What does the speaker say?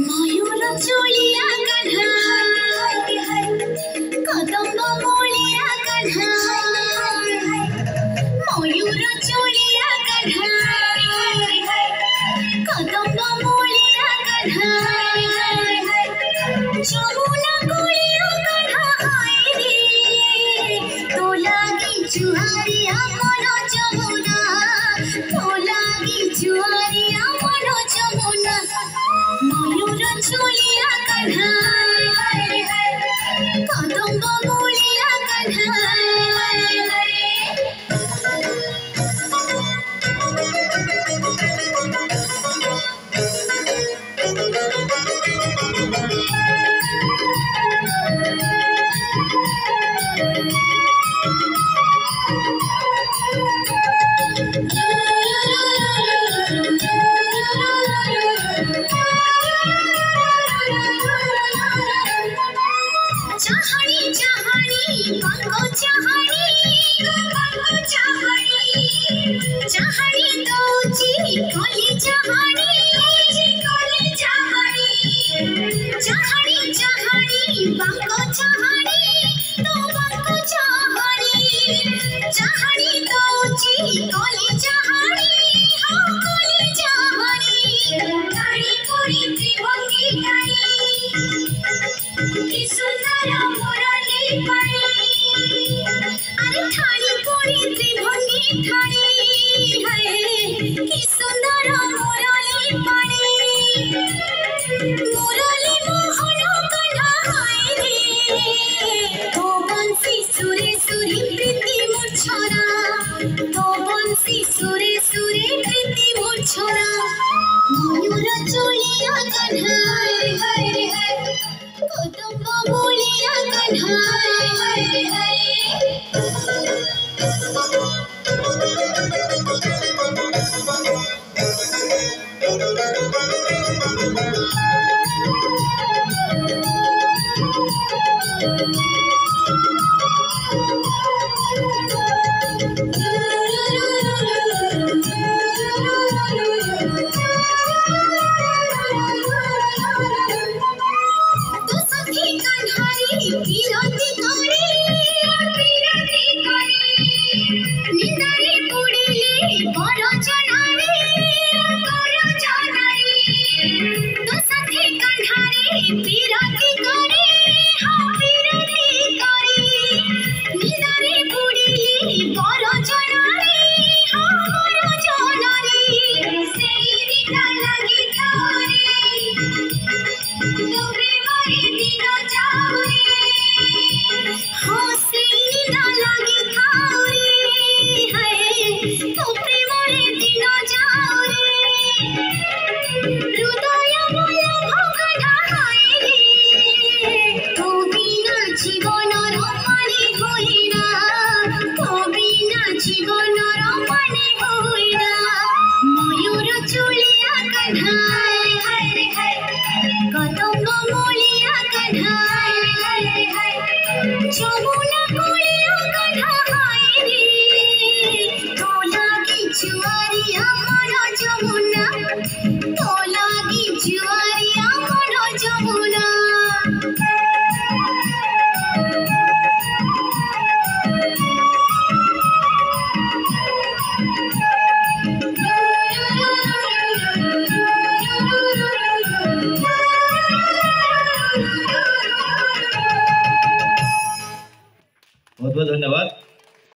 मयूर चोलिया कन्हा कदम मोलिया कन्हा मयूर चोलिया कन्हा कदम मोलिया कन्हा जमुना कोलिया कन्हा हाय रे तो लागी जुहारिया मनो जमुना तो लागी जुहारिया मनो जमुना मयूर चोलिया कन्हा कदम मोलिया कन्हा चाहनी चाहनी पंगो चाहनी चाहनी दोची कोली चाहनी चाहनी चाहनी पंगो चाहनी तो पंगो चाहनी चाहनी दोची कोली चाहनी हो कोली चाहनी गाड़ी पूरी त्रिभंगी गाड़ी कि सुंदर मुरली पड़ी अरे ठाड़ी पूरी त्रिभंगी ठाड़ी है कि सुंदर मुरली पड़ी मुरली मोहन कन्हा हाय रे तो बंसी सुरे सुरे प्रीति मूर्छना तो बंसी सुरे सुरे प्रीति मूर्छना मयूर चोलिया कन्हा कदम मोलिया कन्हा तो सखी कन्हारी पीरती करे निंदारे पुड़िले बर जनारे तो सखी कन्हारी पीरती करे हाँ पीरती करे निंदारे पुड़िले बर जनारे हाँ बर जनारे सेई दिना लगी थारे तो प्रेमरे दिन जाऊरे हाँ सेई दिना लगी थारे है तो प्रेमरे दिन जाऊरे हृदय बल भगना हाय रे तो बिना जीवन पानी होइना तो बिना जीवन